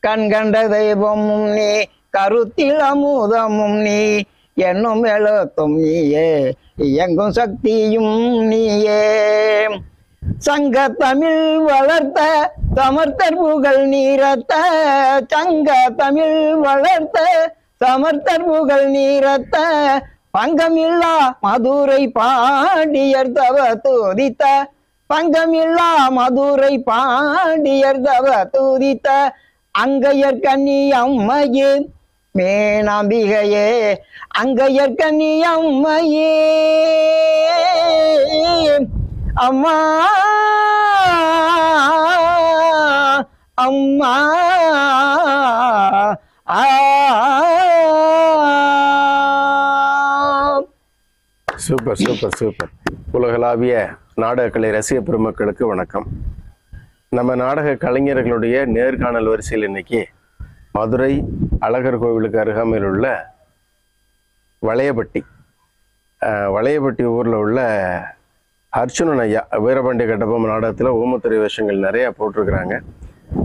கண் கண்ட தெய்வமும் நீ கருத்தில் அமுதமும் நீ என்னும் எழுத்தும் நீயே இயங்கும் சக்தியும் நீயே சங்க தமிழ் வளர்த்த சமர்த்தர் புகழ் நீரத்த சங்க தமிழ் வளர்த்த சமர்த்தர் புகழ் நீரத்த பங்கமில்லா மதுரை பாண்டியர் தவ துதித்த பங்கமில்லா மதுரை பாண்டியர் தவ துதித்த அங்கையர் கன்னி அம்மையே மேனாம்பிகையே அங்கையர் கன்னி அம்மையே அம்மா அம்மா சூப்பர் சூப்பர் சூப்பர். உலகளாவிய நாடகக்கலை ரசிக பெருமக்களுக்கு வணக்கம். நம்ம நாடக கலைஞர்களுடைய நேர்காணல் வரிசையில் இன்னைக்கு மதுரை அழகர் கோவிலுக்கு அருகாமையில் உள்ள வளையப்பட்டி ஊரில் உள்ள அர்ச்சுனன் ஐயா வீரபாண்டிய கட்டபொம்மன் நாடகத்தில் ஊமத்துறை வேஷங்கள் நிறையா போட்டிருக்கிறாங்க.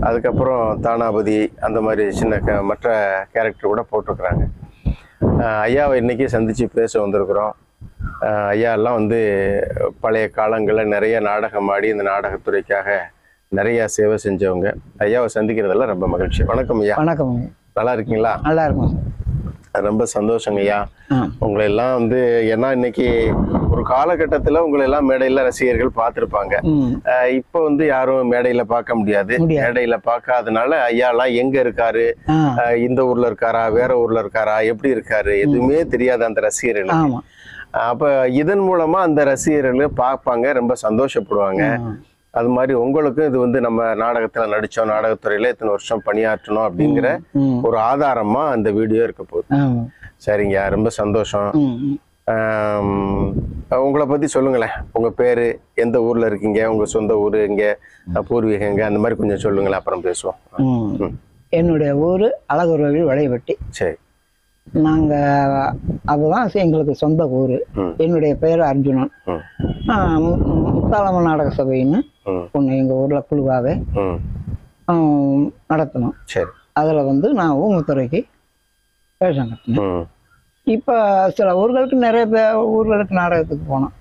அதுக்கப்புறம் தானாபதி அந்த மாதிரி சின்ன மற்ற கேரக்டர் கூட போட்டிருக்கிறாங்க. ஐயாவை இன்னைக்கு சந்தித்து பேச வந்திருக்கிறோம். ஐயா எல்லாம் வந்து பழைய காலங்களில் நிறைய நாடகம் ஆடி இந்த நாடகத்துறைக்காக நிறைய சேவை செஞ்சவங்க. ஐயாவை சந்திக்கிறதெல்லாம் ரொம்ப மகிழ்ச்சி. வணக்கம் ஐயா. வணக்கம். நல்லா இருக்கீங்களா? நல்லா இருக்கும். ரொம்ப சந்தோஷங்க ஐயா. உங்களை எல்லாம் வந்து ஏன்னா இன்னைக்கு ஒரு காலகட்டத்துல உங்களை எல்லாம் மேடையில ரசிகர்கள் பார்த்திருப்பாங்க. இப்ப வந்து யாரும் மேடையில பார்க்க முடியாது. மேடையில பார்க்காதனால ஐயா எல்லாம் எங்க இருக்காரு, இந்த ஊர்ல இருக்காரா, வேற ஊர்ல இருக்காரா, எப்படி இருக்காரு, எதுவுமே தெரியாது அந்த ரசிகர்களுக்கு. அப்ப இதன் மூலமா அந்த ரசிகர்கள் பார்ப்பாங்க, ரொம்ப சந்தோஷப்படுவாங்க. அது மாதிரி உங்களுக்கும் இது வந்து நம்ம நாடகத்துல நடிச்சோம், நாடகத்துறையில இத்தனை வருஷம் பணியாற்றணும் அப்படிங்கிற ஒரு ஆதாரமா அந்த வீடியோ இருக்க போகுது. சரிங்க, ரொம்ப சந்தோஷம். உங்களை பத்தி சொல்லுங்களேன். உங்க பேரு, எந்த ஊர்ல இருக்கீங்க, உங்க சொந்த ஊரு எங்க, பூர்வீகங்க, அந்த மாதிரி கொஞ்சம் சொல்லுங்களேன், அப்புறம் பேசுவோம். என்னுடைய ஊரு அழகர்கோவில் வளையப்பட்டி. சரி. நாங்க அதுதான் எங்களுக்கு சொந்த ஊரு. என்னுடைய பேர் அர்ஜுனன். முத்தாலம்மன் நாடக சபைன்னு ஒண்ணு எங்க ஊர்ல குழுவாவே நடத்தணும். அதுல வந்து நான் ஊமத்துறைக்கு வேஷம் கட்டினேன். இப்ப சில ஊர்களுக்கு நிறைய ஊர்களுக்கு நாடகத்துக்கு போனோம்.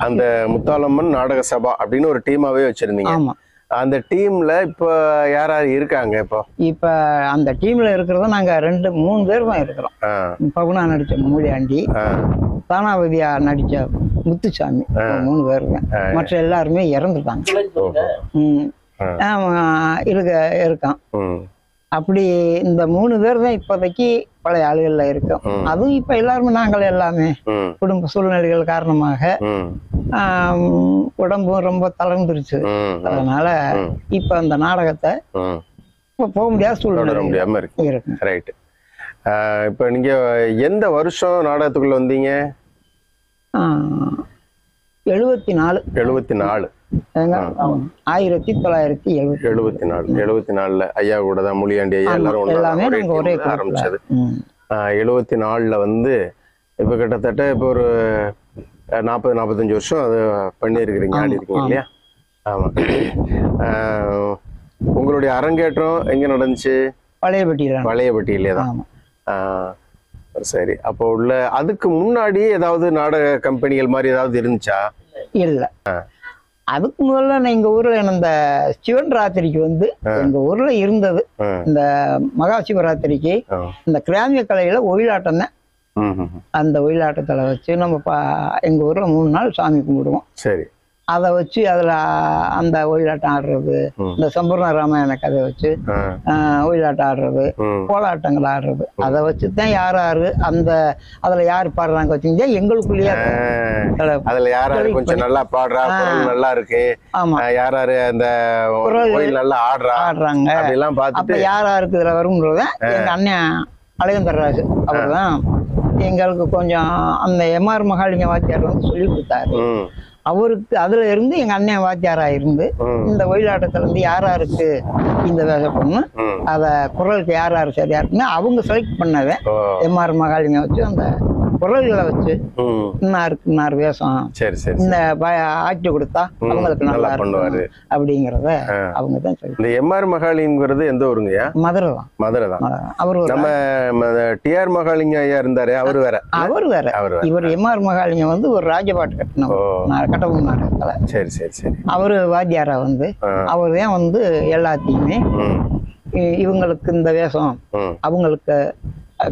அந்த முத்தாலம்மன் நாடக சபா அப்படின்னு ஒரு டீமாவே வச்சிருந்தீங்க. ஆமா. அந்த டீம்ல இப்ப யாராரு இருக்காங்க? இப்ப அந்த டீம்ல இருக்கிறத நாங்க 2-3 பேர் தான் இருக்கிறோம். பகுனா நடிச்ச மூலியாண்டி, தானாவதியா நடிச்ச முத்துசாமி, 3 பேர் தான். மற்ற எல்லாருமே இறந்துட்டாங்க. இருக்கான். அப்படி இந்த 3 பேர் தான் இப்போதைக்கு பழைய ஆளுகள்ல இருக்கோம். அதுவும் இப்ப எல்லாருமே நாங்கள் எல்லாமே குடும்ப சூழ்நிலைகள் காரணமாக உடம்பும் ரொம்ப தளர்ந்துருச்சு. அதனால இப்ப அந்த நாடகத்தை போக முடியாத சூழ்நிலை முடியாம இருக்கு. ரைட். இப்ப நீங்க எந்த வருஷம் நாடகத்துக்குள்ள வந்தீங்க? 74. 74. 1974 ஐயா கூட தான் மூலியாண்டி ஐயா எல்லாரும் ஆரம்பிச்சது. 74 வந்து இப்ப கிட்டத்தட்ட இப்ப ஒரு 40-45 வருஷம் அது பண்ணியிருக்கிறீங்க, ஆடி இருக்கீங்க இல்லையா? ஆமா. உங்களுடைய அரங்கேற்றம் எங்க நடந்துச்சு? வளையப்பட்டியிலே தான். சரி. அப்போ உள்ள அதுக்கு முன்னாடி ஏதாவது நாடக கம்பெனிகள் மாதிரி ஏதாவது இருந்துச்சா? இல்ல. அதுக்கு முதல்ல எங்க ஊர்ல இந்த சிவன் ராத்திரிக்கு வந்து எங்க ஊர்ல இருந்தது. இந்த மகா சிவராத்திரிக்கு இந்த கிராமிய கலையில ஒயிலாட்டம் தான். அந்த ஒயிலாட்டத்துல வச்சு நம்ம எங்க ஊர்ல 3 நாள் சாமி கும்பிடுவோம். சரி. அதை வச்சு அதுல அந்த ஒயிலாட்டம் ஆடுறது, இந்த சம்பூர்ண ராமாயண கதை வச்சு ஒயிலாட்டம் ஆடுறது, கோலாட்டங்கள் ஆடுறது, அதை வச்சுதான் யாரு அந்த அதுல யாரு பாடுறாங்க வச்சுக்கிட்டே எங்களுக்குள்ளேயே அதுல யாராரு கொஞ்சம் நல்லா பாடுறா, நல்லா இருக்கு, ஆமா, யாராரு அந்த நல்லா ஆடுறாங்க அதெல்லாம் பார்த்துட்டு யாராருக்கு இதுல வரும்ன்றத எங்க அண்ணன் அழகந்தர்ராஜ் அவர்தான் எங்களுக்கு கொஞ்சம் அந்த எம்ஆர் மகாலிங்க வாத்தியார் வந்து சொல்லி கொடுத்தாரு. அவருக்கு அதுல இருந்து எங்க அண்ணன் வாத்தியாரா இருந்து இந்த ஒயிலாட்டத்துல இருந்து யாராருக்கு இந்த வேலை பொண்ணு அத குரலுக்கு யாராரு சரியா இருக்குன்னு அவங்க செலக்ட் பண்ணவே எம்ஆர் மகாலிங்க வச்சு அந்த குரல்களை வச்சு இன்னார் வேஷம், சரி சரி, இந்த ஆக்ட் கொடுத்தா அவங்களுக்கு நல்லா பண்ணுவாரு அப்படிங்கறத அவங்க தான் சொல்லி. இந்த எம்ஆர் மகாலிங்கிறது எந்த ஊருங்கய்யா? மதுரை தான். மதுரை தான். அவரு நம்ம டிஆர் மகாலிங்க ஐயா இருந்தாரு, அவரு வேற. இவர் எம்ஆர் மகாலிங்கம் வந்து ஒரு ராஜபாட்டு கட்டணம் கட்டபொம்மன் நாடகத்துல. சரி சரி சரி. அவரு வாத்தியாரா வந்து அவரு தான் வந்து எல்லாத்தையுமே இவங்களுக்கு இந்த வேஷம் அவங்களுக்கு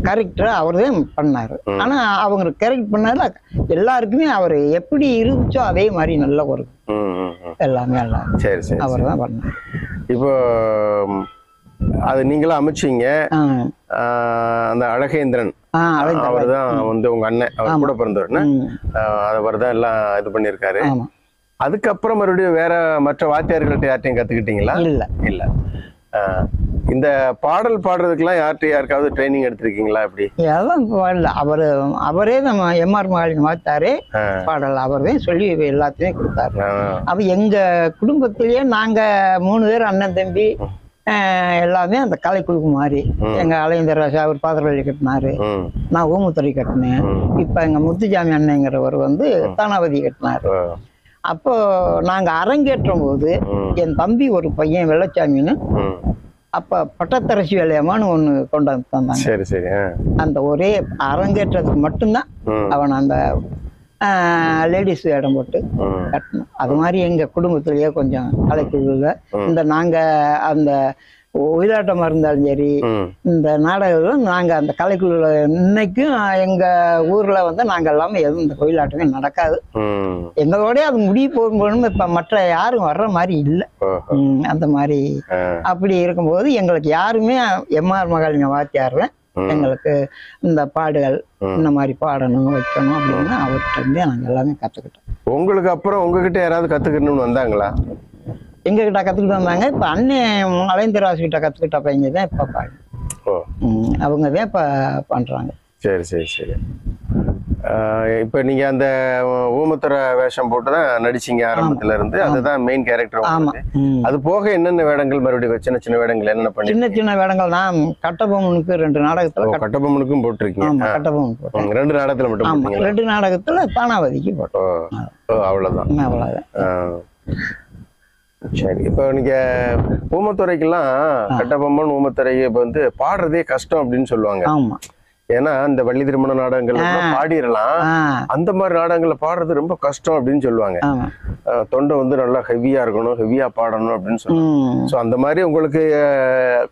கரெக்டா அவர்தான் பண்ணாரு. ஆனா அவங்க கரெக்ட் பண்ணாரு எல்லாருக்குமே அவர் எப்படி இருந்துச்சோ அதே மாதிரி நல்ல ஒரு எல்லாமே அவர் தான் பண்ணாரு. இப்போ அது நீங்களும் அமைச்சீங்க. அந்த அழகேந்திரன் அவர் தான் வந்து உங்க அண்ணன், அவர் கூட பிறந்தவர்னா அவர் தான் எல்லாம் இது பண்ணிருக்காரு. அதுக்கப்புறம் மறுபடியும் வேற மற்ற வாத்தியார்கள்ட்ட யார்ட்டையும் கத்துக்கிட்டீங்களா? இல்ல இல்ல. இந்த பாடல் பாடுறதுக்கெல்லாம் யாருக்காவது ட்ரைனிங் எடுத்திருக்கீங்களா? எப்படி? அவரே நம்ம எம்ஆர் மகாலிங்கம் வாத்தாரே பாடல் அவர்தான் சொல்லி எல்லாத்தையுமே கொடுத்தாரு. அப்ப எங்க குடும்பத்திலேயே நாங்க 3 பேர் அண்ணன் தம்பி எல்லாமே அந்த கலைக்குழுக்கு மாதிரி. எங்க அலையந்தர் ராஜா அவர் பாத்திரவள்ளி கட்டினாரு, நான் ஊமுத்துறை கட்டினேன். இப்ப எங்க முத்துசாமி அண்ணங்கிறவர் வந்து தானாவதி கட்டினாரு. அப்போ நாங்க அரங்கேற்றும் போது என் தம்பி ஒரு பையன் வெள்ளச்சாமின்னு அப்ப பட்டத்தரசி வேலையம்மான்னு ஒண்ணு கொண்டாந்து தந்தாங்க. சரி சரி. அந்த ஒரே அரங்கேற்றத்துக்கு மட்டும்தான் அவன் அந்த லேடிஸ் இடம் போட்டு கட்டணும். அது மாதிரி எங்க குடும்பத்திலேயே கொஞ்சம் கலைக்குழுல இந்த நாங்க அந்த ஒயிலாட்டமா இருந்தாலும் சரி இந்த நாடகம் நாங்க அந்த கலைக்குழுல இன்னைக்கும் எங்க ஊர்ல வந்து நாங்க எல்லாமே எதுவும் இந்த ஒயிலாட்டமே நடக்காது. எங்களோட அது முடிய போகும்போது இப்ப மற்ற யாரும் வர்ற மாதிரி இல்லை. அந்த மாதிரி அப்படி இருக்கும்போது எங்களுக்கு யாருமே எம்ஆர் மகாலிங்கம் வாத்தியார் எங்களுக்கு இந்த பாடுகள் இந்த மாதிரி பாடணும் வைக்கணும் அப்படின்னு அவர்கிட்ட இருந்தே நாங்க எல்லாமே கத்துக்கிட்டோம். உங்களுக்கு அப்புறம் உங்ககிட்ட யாராவது கத்துக்கணும்னு வந்தாங்களா? எங்க கிட்ட கத்துக்கிட்டு வந்தாங்க. இப்ப அண்ணன் அலைந்தராசு கிட்ட கத்துக்கிட்ட பையங்க தான் இப்ப பாடு அவங்க தான் இப்ப பண்றாங்க. சரி சரி சரி. இப்ப நீங்க அந்த ஊமத்துறை வேஷம் போட்டுதான் நடிச்சீங்க ஆரம்பத்துல இருந்து, அதுதான் மெயின் கேரக்டர். அது போக என்னென்ன வேடங்கள் மறுபடியும் சின்ன சின்ன வேடங்கள் என்னென்ன பண்ணி? சின்ன சின்ன வேடங்கள் நான் கட்டபொம்மனுக்கு 2 நாடகத்துல கட்டபொம்மனுக்கும் போட்டிருக்கீங்க. கட்டபொம்மன் 2 நாடகத்துல மட்டும்? 2 நாடகத்துல தானாவதிக்கு போட்டோம். அவ்வளவுதான். சரி. இப்போ நீங்க ஊமத்துறைக்கெல்லாம் கட்டபொம்மன் ஊமத்துறைக்கு இப்ப வந்து பாடுறதே கஷ்டம் அப்படின்னு சொல்லுவாங்க. ஏன்னா இந்த வள்ளி திருமண நாடகங்கள் பாடிடலாம், அந்த மாதிரி நாடகங்கள்ல பாடுறது ரொம்ப கஷ்டம் அப்படின்னு சொல்லுவாங்க. தொண்டை வந்து நல்லா ஹெவியா இருக்கணும், ஹெவியா பாடணும் அப்படின்னு சொல்லுவாங்க. சோ அந்த மாதிரி உங்களுக்கு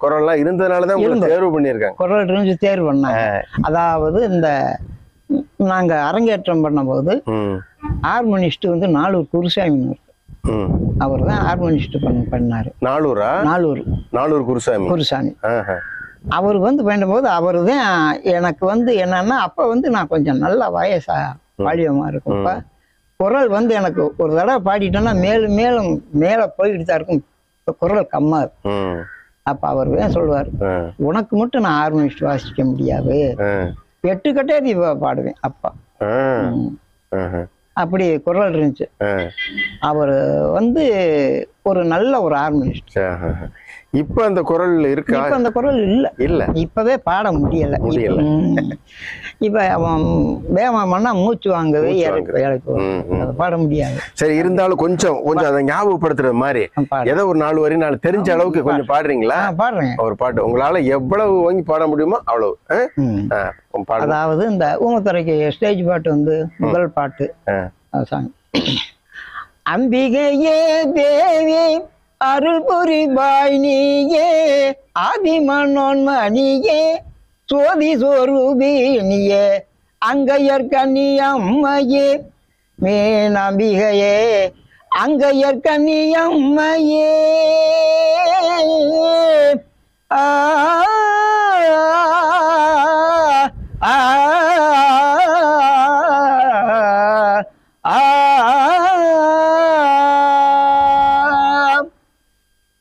குரல்லாம் இருந்ததுனாலதான் உங்களுக்கு தேர்வு பண்ணிருக்காங்க. குரல் தேர்வு பண்ணாங்க. அதாவது இந்த நாங்க அரங்கேற்றம் பண்ணும்போது ஹார்மோனிஸ்ட் வந்து நாலூர் குருசாமி அவர் தான் ஹார்மோனிஸ்ட் பண்ணாரு. நாலூர் குருசாமி அவர் வந்து பண்ணும்போது அவரு தான் எனக்கு வந்து என்னன்னா அப்ப வந்து நான் கொஞ்சம் நல்ல வயசா பாலியமா இருக்கும்ப்பா. குரல் வந்து எனக்கு ஒரு தடவை பாடிட்டேன்னா மேலும் மேலும் மேல போய்கிட்டு தான் இருக்கும், குரல் கம்மா இருக்கும். அப்ப அவர் தான் சொல்லுவார், உனக்கு மட்டும் நான் ஹார்மோனிஸ்ட் வாசிக்க முடியாது, 8 கட்டேரி பாடுவேன் அப்பா. அப்படி குரல் இருந்துச்சு. அவரு வந்து ஒரு நல்ல ஒரு ஹார்மோனிஸ்ட். இப்ப அந்த குரல் இருக்கா? இப்ப அந்த குரல் இல்ல, இப்பவே பாட முடியல. இப்ப அவன் வேகமா மூச்சு வாங்குது, பாட முடியாது. சரி, இருந்தாலும் கொஞ்சம் அதை ஞாபகப்படுத்துற மாதிரி ஏதோ ஒரு 4 வரி 4 தெரிஞ்ச அளவுக்கு கொஞ்சம் பாடுறீங்களா? பாடுறேன். ஒரு பாட்டு உங்களால எவ்வளவு வாங்கி பாட முடியுமோ அவ்வளவு. அதாவது இந்த ஊமத்துறைக்கு ஸ்டேஜ் பாட்டு வந்து முதல் பாட்டு அம்பிகையே தேவி அருள் புரிபாய் நீயே, ஆதிமனோன் மணியே, சோதி சொரூபி நீயே, அங்கையர் கன்னி அம்மையே, மேனம்பிகையே, அங்கையர் கன்னி அம்மையே. ஆ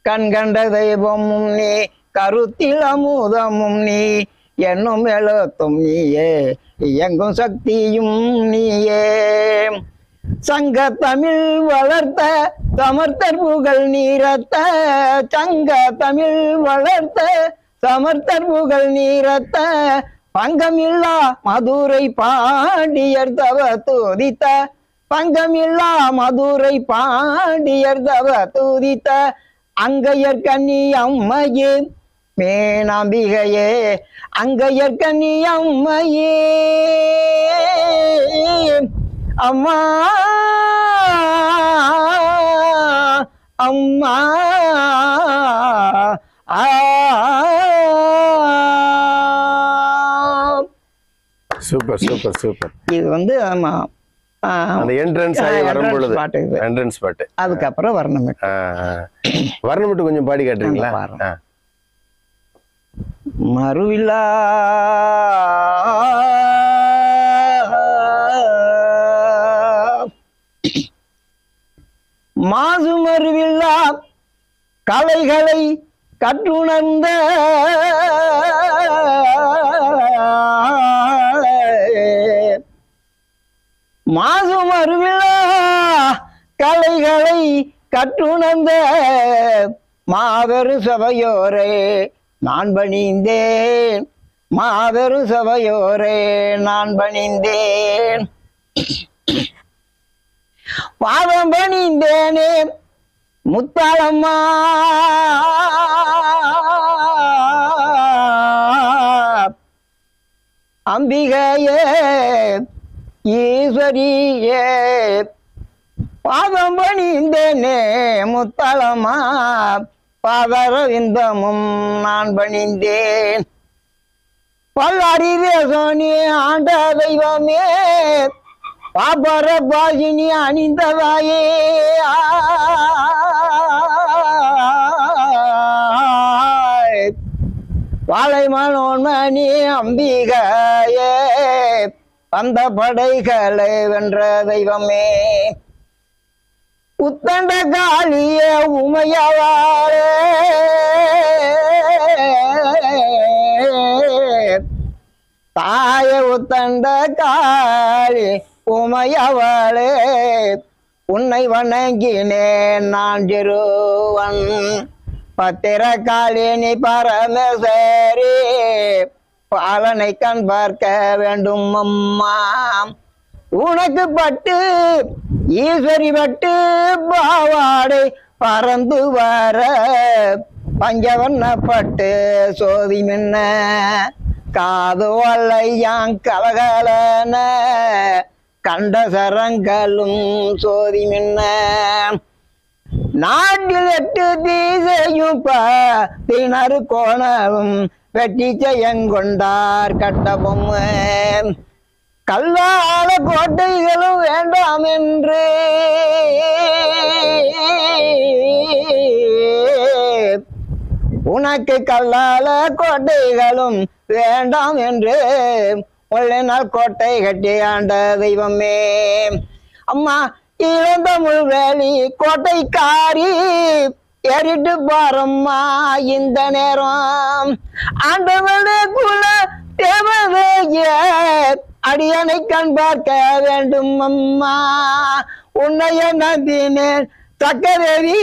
கண் கண்ட தெய்வமும் நீ, கருத்தில் அமுதமும் நீ, என்னும் எழுத்தும் நீயே, எங்கும் சக்தியும் நீயே. சங்க தமிழ் வளர்த்த சமர்த்தர் புகழ் நீரத்த, சங்க தமிழ் வளர்த்த சமர்த்தர் புகழ் நீரத்த, பங்கமில்லா மதுரை பாண்டியர் தவ துதித்த பங்கமில்லா மதுரை பாண்டியர் தவ துதித்த அங்கையர் கன்னி அம்மையே மேனாம்பிகையே அங்கையர் கன்னி அம்மையே அம்மா அம்மா சூப்பர் சூப்பர் சூப்பர். இது வந்து ஆமா அந்த என்ட்ரன்ஸ் ஆகி வரும் பொழுது என்ட்ரன்ஸ் பாட்டு, அதுக்கப்புறம் வர்ணமிட்டு. வர்ணமிட்டு கொஞ்சம் பாடி காட்டுறீங்களா? மறுவில்லா மாசு மறுவில்லா கலைகளை கற்றுணர்ந்த மாசு மறுவில்லா கலைகளை கற்றுணர்ந்த மாபெரு சபையோரே நான் பணிந்தேன், மாபெரு சபையோரே நான் பணிந்தேன், பாதம் பணிந்தேனே முத்தாளம்மா அம்பிகையே ஈஸ்வரியே பாதம் பணிந்தேனே முத்தாளம்மா பாதரவிந்தமும் நான் பணிந்தேன், பல்லாரி தேசோனி ஆண்ட தெய்வமே பாபர பாசினி அணிந்ததாயே வாழைமனோன்மணி அம்பிகையே வந்த படைகளை வென்ற தெய்வமே உத்தண்ட காளிய உமையவாரே தாய உத்தண்ட காளி உமையவளே உன்னை வணங்கினேன் நான் சிறுவன் பத்திர காளினி பரமேஸ்வரி பாலனை கண் பார்க்க வேண்டும் அம்மா உனக்கு பட்டு ஈஸ்வரி பட்டு பாவாடை பறந்து வர பஞ்சவண்ண பட்டு சோதி மின்ன காது வல்லையாங் கலகலன கண்ட சரங்களும் சோதி மின்ன நாட்டில் 8 தீசையும் திணறு கோணவும் வெட்டி செய்யங்கொண்டார் கட்டபொம் கல்லால கோட்டைகளும் வேண்டாம் என்று உனக்கு கல்லால கோட்டைகளும் வேண்டாம் என்று ஒரே நாள் கோட்டை கட்டி ஆண்ட தெய்வமே அம்மா இளந்தமிழ் வேலி கோட்டைக்காரி ஏறிட்டு பாரம்மா இந்த நேரம் ஆண்டவனே குல தேவதைய அடியனை கண் பார்க்க வேண்டும் அம்மா உன்னைய நம்பினேன் சக்கரவி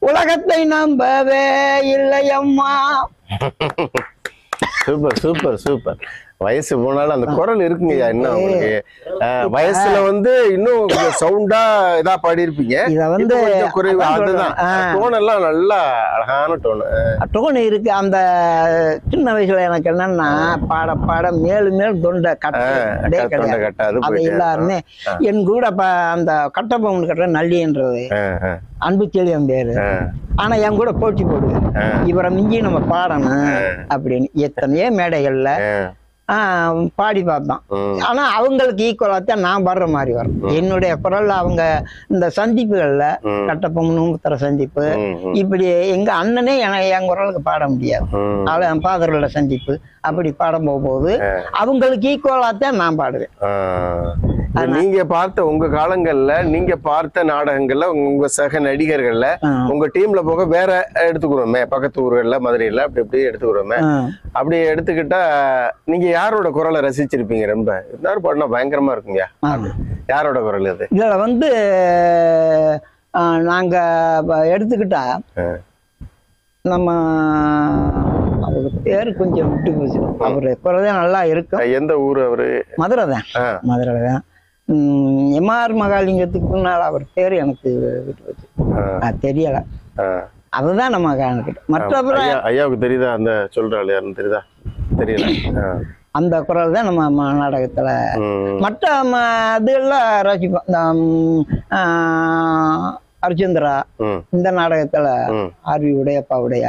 உலகத்தை நம்பவே இல்லை அம்மா. Super super super. வயசு போனாலும் அந்த குரல் இருக்குங்கய்யா. இன்னும் உங்களுக்கு வயசுல வந்து இன்னும் சவுண்டா இதா பாடி இருப்பீங்க. இத வந்து குறைவு அதுதான். டோன் எல்லாம் நல்லா அழகான டோன் டோன் இருக்கு. அந்த சின்ன வயசுல எனக்கு என்னன்னா பாட பாட மேலும் மேலும் தொண்டை கட்டாது. அது எல்லாருமே என் கூட அந்த கட்டபொம்மன் கட்டுற நல்லின்றது அன்பு செல்வியம் பேரு. ஆனா என் கூட போட்டி போடுவேன், இவரை மிஞ்சி நம்ம பாடணும் அப்படின்னு. எத்தனையோ மேடைகள்ல பாடி பார்த்தான். ஆனா அவங்களுக்கு ஈக்குவலாத்தான் நான் பாடுற மாதிரி வரும். என்னுடைய குரல்ல அவங்க இந்த சந்திப்புகள்ல கட்டபொம்மன் சந்திப்பு இப்படி எங்க அண்ணனே என் குரலுக்கு பாட முடியாது. என் பாதரோட சந்திப்பு அப்படி பாடம் போகும்போது அவங்களுக்கு ஈக்குவலாத்தான் நான் பாடுவேன். நீங்க பார்த்த உங்க காலங்கள்ல நீங்க பார்த்த நாடகங்கள்ல உங்க சக நடிகர்கள்ல உங்க டீம்ல போக வேற எடுத்துக்கிறோமே, பக்கத்து ஊர்கள்ல மதுரையில அப்படி இப்படி எடுத்துக்கிறோமே, அப்படி எடுத்துக்கிட்டா நீங்க யாரோட குரலை ரசிச்சிருப்பீங்க? ரொம்ப எல்லாரும் பாடினா பயங்கரமா இருக்குங்க. யாரோட குரல் இது? இதுல வந்து நாங்க எடுத்துக்கிட்டா நம்ம பேரு கொஞ்சம் விட்டு போச்சு. அவரு குரல்தான் நல்லா இருக்கும். எந்த ஊர் அவரு? மதுரை தான். மதுரை தான். எம்ஆர் மகாலிங்கத்துக்கு முன்னால் அவர் பேரு எனக்கு விட்டு போச்சு, தெரியல. அதுதான் நம்ம காணிக்கிட்டோம். மற்றபடி ஐயாவுக்கு தெரியுதா அந்த சொல்றாள் யாருன்னு தெரியுதா? தெரியல. அந்த குரல் தான் நம்ம நாடகத்துல. மற்ற அதெல்லாம் ரசிப்போம். இந்த அர்ஜுந்திரா இந்த நாடகத்துல ஆர்வி உடையப்பாவுடைய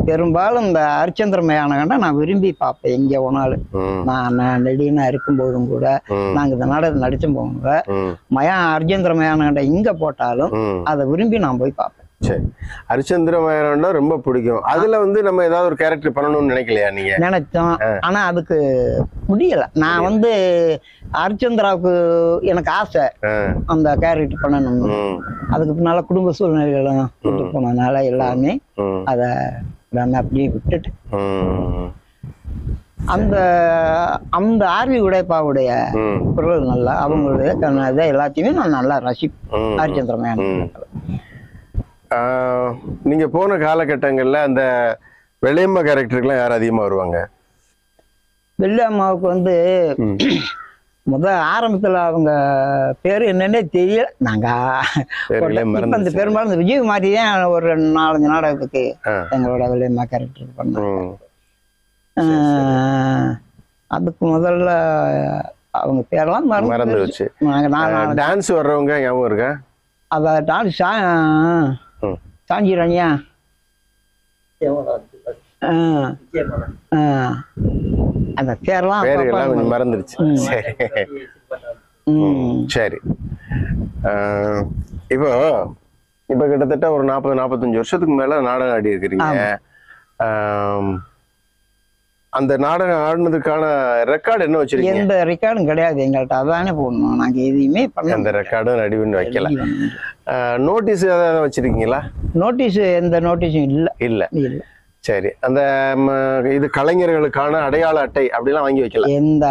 பெரும்பாலும் இந்த ஹரிச்சந்திரமயான கண்டா நான் விரும்பி பார்ப்பேன். எங்க போனாலும் நான் நெடினா இருக்கும் போதும் கூட, நாங்க இந்த நாடகத்தை நடிச்ச போங்க ஹரிச்சந்திரமயான கண்டா இங்க போட்டாலும் அதை விரும்பி நான் போய் பார்ப்பேன். சரி, ஹரிச்சந்திரமயனா ரொம்ப பிடிக்கும். அதுல வந்து நம்ம ஏதாவது ஒரு கேரக்டர் பண்ணணும்னு நினைக்கலையா நீங்க? நினைச்சோம், ஆனா அதுக்கு முடியல. நான் வந்து ஹரிச்சந்திராவுக்கு எனக்கு ஆசை அந்த கேரக்டர் பண்ணணும்னு. அதுக்கு பின்னால குடும்ப சூழ்நிலைகளும் விட்டு போனதுனால எல்லாமே அத நான் அப்படியே விட்டுட்டு அந்த அந்த ஆர்வி உடையப்பாவுடைய குரல் நல்லா, அவங்களுடைய எல்லாத்தையுமே நான் நல்லா ரசிப்பேன். ஹரிச்சந்திரமயான நீங்க போன காலகட்டங்கள்ல அந்த வெள்ளையம்மா கேரக்டருக்குலாம் யார் அதிகமா வருவாங்க? வெள்ளையம்மாவுக்கு வந்து ஆரம்பத்துல அவங்க பேரு என்னன்னே தெரியல. நாங்க அந்த பெரும்பாலும் விஜய் மாதிரி தான் ஒரு 4-5 நாடகத்துக்கு எங்களோட வெள்ளையம்மா கேரக்டர் பண்ணோம். அதுக்கு முதல்ல அவங்க பேரெல்லாம் மறந்துருச்சு. டான்ஸ் வர்றவங்க ஞாபகம் இருக்கா? அத டான்ஸ் சாஞ்சி ராணியா அந்த பேரெல்லாம் மறந்துருச்சு. சரி, இப்போ கிட்டத்தட்ட ஒரு 40-45 வருஷத்துக்கு மேல நாடகம் ஆடி இருக்கிறீங்க. அந்த நாடகம் ஆடினதுக்கான ரெக்கார்டு என்ன வச்சிருக்கீங்க? எந்த ரெக்கார்டும் கிடையாது எங்கள்கிட்ட. அதானே போடணும், நாங்க எதுவுமே பண்ண. அந்த ரெக்கார்டும் நடிவுன்னு வைக்கல. நோட்டீஸ் ஏதாவது வச்சிருக்கீங்களா? நோட்டீஸ் எந்த நோட்டீஸும் இல்ல. சரி, அந்த இது கலைஞர்களுக்கான அடையாள அட்டை அப்படிலாம் வாங்கி வைக்கல? எந்த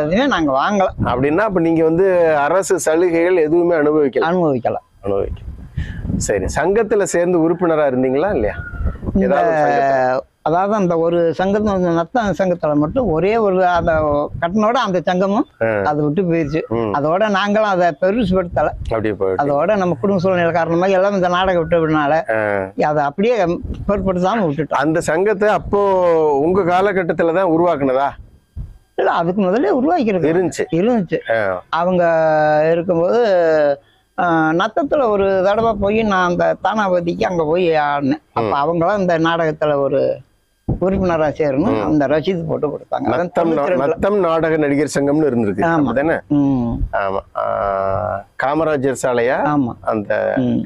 இதுவுமே நாங்க வாங்கல. அப்படின்னா இப்ப நீங்க வந்து அரசு சலுகைகள் எதுவுமே அனுபவிக்கல. சரி, சங்கத்துல சேர்ந்து உறுப்பினரா இருந்தீங்களா இல்லையா? அதாவது அந்த ஒரு சங்கத்துல நத்த சங்கத்துல மட்டும் ஒரே ஒரு அந்த கட்டணோட அந்த சங்கமும் அதை விட்டு போயிடுச்சு. அதோட நாங்களும் அதை பெருசுபடுத்தல. அதோட நம்ம குடும்ப சூழ்நிலை காரணமாக எல்லாம் இந்த நாடகம் விட்டதுனால அதை அப்படியே பொருட்படுத்தாம விட்டுட்டோம். அந்த சங்கத்தை அப்போ உங்க காலகட்டத்துலதான் உருவாக்குனதா? இல்ல, அதுக்கு முதல்ல உருவாக்கிறது இருந்துச்சு. அவங்க இருக்கும்போது நத்தத்துல ஒரு தடவை போய் நான் அந்த தானாபதிக்கு அங்க போய் ஆடினேன். அப்ப அவங்களாம் இந்த நாடகத்துல ஒரு உறுப்பினரா சேரணும் அந்த ரசீது போட்டு கொடுத்தாங்க. நத்தம் நாடக நடிகர் சங்கம்னு இருந்திருக்கு. ஆமா, காமராஜர் சாலையா? ஆமா, அந்த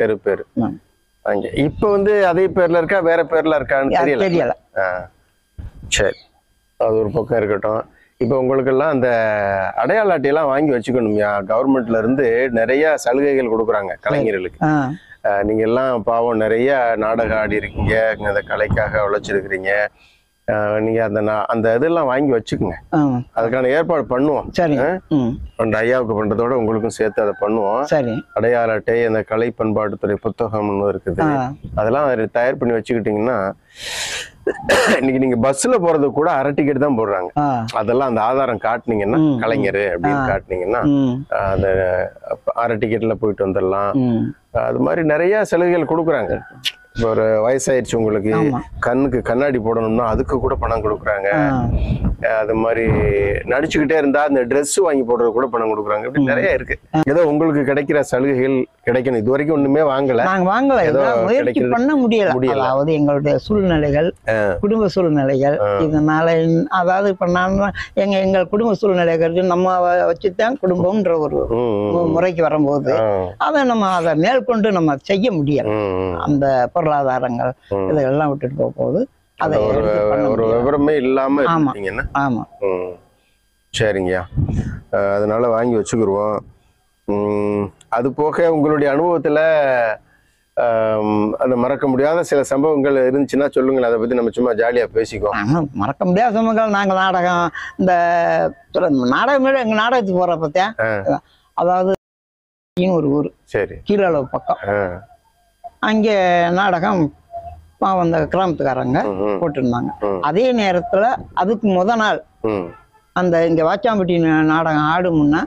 தெரு பேரு. இப்ப வந்து அதே பேர்ல இருக்கா வேற பேர்ல இருக்கான்னு தெரியல. சரி, அது ஒரு பக்கம் இருக்கட்டும். இப்ப உங்களுக்கு எல்லாம் அந்த அடையாள அட்டையெல்லாம் வாங்கி வச்சுக்கணும்யா. கவர்மெண்ட்ல இருந்து நிறைய சலுகைகள் கொடுக்குறாங்க கலைஞர்களுக்கு. நீங்க எல்லாம் பாவம் நிறைய நாடகம் ஆடி இருக்கீங்க, அந்த கலைக்காக உழைச்சிருக்கிறீங்க. நீங்க அந்த இதெல்லாம் வாங்கி வச்சுக்கோங்க. அதுக்கான ஏற்பாடு பண்ணுவோம். அந்த ஐயாவுக்கு பண்றதோட உங்களுக்கும் சேர்த்து அதை பண்ணுவோம். அடையாள அட்டை, அந்த கலை பண்பாட்டுத்துறை புத்தகம்னு இருக்குது, அதெல்லாம் தயார் பண்ணி வச்சுக்கிட்டீங்கன்னா இன்னைக்கு நீங்க பஸ்ல போறது கூட அரை டிக்கெட் தான் போடுறாங்க. அதெல்லாம் அந்த ஆதாரம் காட்டுனீங்கன்னா, கலைஞர் அப்படின்னு காட்டுனீங்கன்னா அந்த அரை டிக்கெட்ல போயிட்டு வந்துடலாம். அது மாதிரி நிறைய சலுகைகள் கொடுக்குறாங்க. இப்போ ஒரு வயசாயிருச்சு உங்களுக்கு, கண்ணுக்கு கண்ணாடி போடணும்னா அதுக்கு கூட பணம் கொடுக்குறாங்க. அது மாதிரி நடிச்சுக்கிட்டே இருந்தா அந்த ட்ரெஸ் வாங்கி போடுறது கூட பணம் கொடுக்குறாங்க. இப்படி நிறைய இருக்கு. ஏதோ உங்களுக்கு கிடைக்கிற சலுகைகள் கிடைக்கணும். இது வரைக்கும் ஒண்ணுமே வாங்கல. ஏதோ முயற்சி பண்ண முடியல. அதாவது எங்களுடைய சூழ்நிலைகள், குடும்ப சூழ்நிலைகள், இதனால அதாவது பண்ணா எங்கள் குடும்ப சூழ்நிலை நம்ம வச்சுதான் குடும்பம்ன்ற ஒரு முறைக்கு வரும்போது அதை மேற்கொண்டு நம்ம செய்ய முடியல. அந்த பொருளாதாரங்கள் இதெல்லாம் விட்டுட்டு போகுது. ஒரு விவரமே இல்லாம இருக்கீங்கன்னா. ஆமா, சரிங்கய்யா. அதனால வாங்கி வச்சுக்கிருவோம். அது போக உங்களுடைய அனுபவத்துல அந்த மறக்க முடியாத சில சம்பவங்கள் இருந்துச்சுன்னா சொல்லுங்களேன். அதை பத்தி நம்ம சும்மா ஜாலியா பேசிக்குவோம். மறக்க முடியாத சம்பவங்கள், நாங்க நாடகம் இந்த நாடகம் எங்க நாடகத்துக்கு போற பார்த்தேன். அதாவது ஒரு ஊர், சரி, கீழளவு பக்கம். அங்கே நாடகம் அந்த கிராமத்துக்காரங்க போட்டிருந்தாங்க. அதே நேரத்துல அதுக்கு முத நாள் அந்த இங்க வாச்சாம்பட்டி நாடகம் ஆடும் முன்னா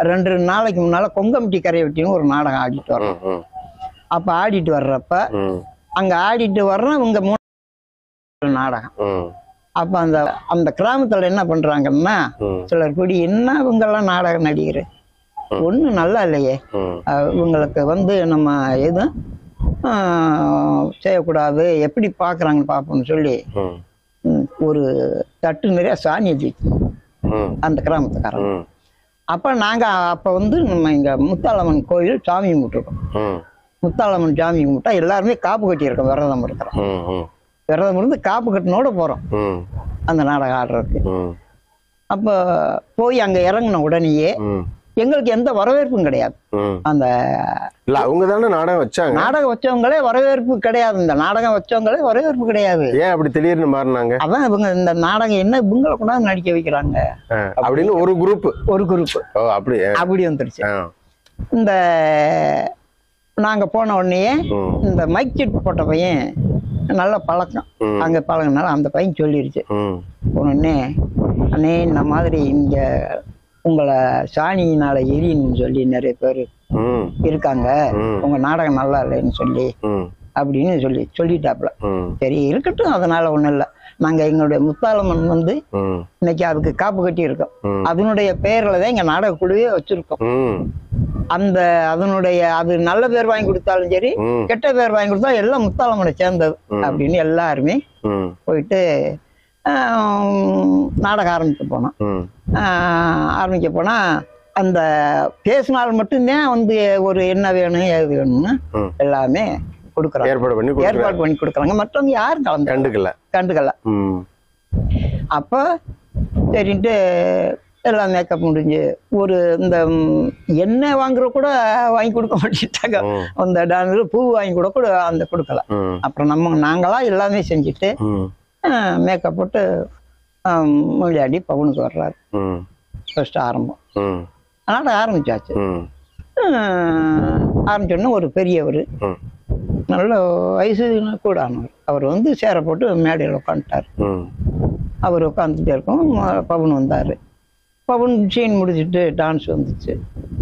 2 நாளைக்கு முன்னால கொங்கம்பட்டி கரையவட்டின்னு ஒரு நாடகம் ஆடிட்டு வரோம். அப்ப ஆடிட்டு வர்றப்ப அங்க ஆடிட்டு வர்றோம் இவங்க 3 நாடகம். அப்ப அந்த அந்த கிராமத்துல என்ன பண்றாங்கன்னா சிலர் கூடி என்ன இவங்கெல்லாம் நாடக நடிகர் ஒன்றும் நல்லா இல்லையே, இவங்களுக்கு நம்ம எதுவும் செய்யக்கூடாது, எப்படி பாக்குறாங்கன்னு பார்ப்போம்னு சொல்லி ஒரு தட்டு நிறைய சாணி வச்சு அந்த கிராமத்துக்காரங்க. அப்ப நாங்க அப்ப நம்ம இங்க முத்தாளம்மன் கோயில் சாமி கும்பிட்டுருக்கோம். முத்தாளம்மன் சாமி கும்பிட்டா எல்லாருமே காப்பு கட்டி இருக்கோம், விரதம் இருக்கிறோம். விரதம் இருந்து காப்பு கட்டினோட போறோம் அந்த நாடகம் ஆடுறதுக்கு. அப்ப போய் அங்க இறங்கின உடனேயே எங்களுக்கு எந்த வரவேற்பும் கிடையாது. அந்த அவங்க தானே நாடகம் வச்சாங்க, நாடகம் வச்சவங்களே வரவேற்பு கிடையாது. இந்த நாடகம் வச்சவங்களே வரவேற்பு கிடையாது. ஏன் அப்படி திடீர்னு மாறினாங்க? அதான் இவங்க இந்த நாடகம் என்ன இவங்களை கொண்டாந்து நடிக்க வைக்கிறாங்க அப்படின்னு ஒரு குரூப் அப்படி வந்துருச்சு. இந்த நாங்க போன உடனே இந்த மைக் செட் போட்ட பையன் நல்ல பழக்கம், அங்க பழகினால அந்த பையன் சொல்லிருச்சு உடனே, அண்ணே இந்த மாதிரி இங்க உங்களை சாணியினால எரின்னு சொல்லி நிறைய பேர் இருக்காங்க, உங்க நாடகம் நல்லா இல்லைன்னு சொல்லி அப்படின்னு சொல்லிட்டாப்புல. சரி இருக்கட்டும், அதனால ஒண்ணும் இல்லை. நாங்க எங்களுடைய முத்தாளம்மன் இன்னைக்கு அதுக்கு காப்பு கட்டி இருக்கோம். அதனுடைய பெயர்ல தான் இங்க நாடக குழுவே வச்சிருக்கோம். அந்த அதனுடைய அது நல்ல பேர் வாங்கி கொடுத்தாலும் சரி, கெட்ட பேர் வாங்கி கொடுத்தா எல்லாம் முத்தாளம்மனை சேர்ந்தது அப்படின்னு எல்லாருமே போயிட்டு நாடகம் ஆரம்பிக்க போனா அந்த பேசினால் மட்டும்தான் ஒரு என்ன வேணும் ஏது வேணும்னு எல்லாமே கொடுக்குறாங்க, ஏற்பாடு பண்ணி கொடுக்குறாங்க. மற்றவங்க யாரும் கண்டுக்கல. அப்ப சரின்ட்டு எல்லாம் மேக்கப் முடிஞ்சு ஒரு இந்த எண்ணெய் வாங்குற கூட வாங்கி கொடுக்க மாட்டேட்டாங்க. அந்த டான்ஸ் பூ வாங்கி கூட அந்த கொடுக்கல. அப்புறம் நாங்களா எல்லாமே செஞ்சுட்டு மேக்கப் போட்டு விளையாடி பவுனுக்கு வர்றாரு. ஃபர்ஸ்ட் ஆரம்பம் அதனால ஆரம்பிச்சாச்சு. ஆரம்பிச்சோன்னா ஒரு பெரியவர், நல்ல வயசு கூட ஆனவர், அவர் சேரை போட்டு மேடையில் உட்காந்துட்டார். அவர் உட்காந்துட்டே இருக்கும். பவுன் வந்தார். பவுன் சீன் முடிச்சுட்டு டான்ஸ் வந்துச்சு.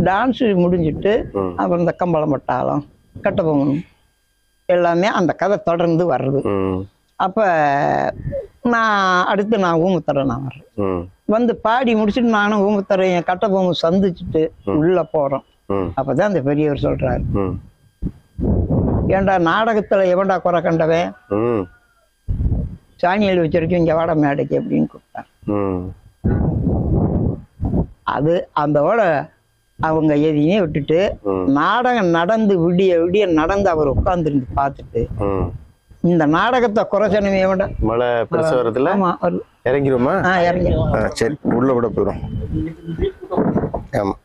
டான்ஸ் முடிஞ்சிட்டு அப்புறம் இந்த கம்பளம் பட்டாளம் கட்டபொம்மன் எல்லாமே அந்த கதை தொடர்ந்து வர்றது. அப்ப அடுத்து நான் ஊமுத்தரேன். நான் வர்றேன், பாடி முடிச்சுட்டு நானும் ஊமுத்தரையும் கட்டபொம்மன் சந்திச்சுட்டு உள்ள போறோம். அப்பதான் அந்த பெரியவர் சொல்றாரு, ஏண்டா நாடகத்துல எவன்டா குறை கண்டவன், சாணியல் வச்சிருக்கேன் இங்க வாட மேடைக்கு அப்படின்னு கூப்பிட்டார். அது அந்தோட அவங்க எதையுமே விட்டுட்டு நாடகம் நடந்து விடிய நடந்து அவர் உட்கார்ந்துருந்து பார்த்துட்டு, இந்த நாடகத்தை குறைச்சனமே வேண்டாம் மழை பெருசா வரதுல இறங்கிருமா? இறங்கிடும். சரி, உள்ள விட போயிடும். ஆமா.